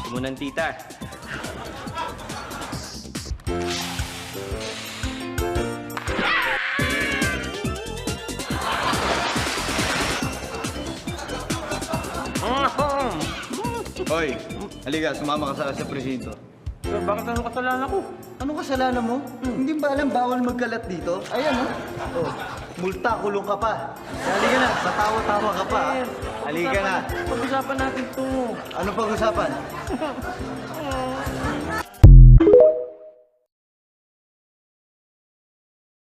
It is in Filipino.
Tumunan, tita. Hoy, halika, sumama ka sa presinto. Sir, bakit ano kasalanan ko? Anong kasalanan mo? Hindi ba alam bawal magkalat dito? Ayan, oh. Oh, multa, kulong ka pa. Halika na, patawa-tawa ka pa. Sir, Halika na. Pag-usapan natin to. Ano pag-usapan?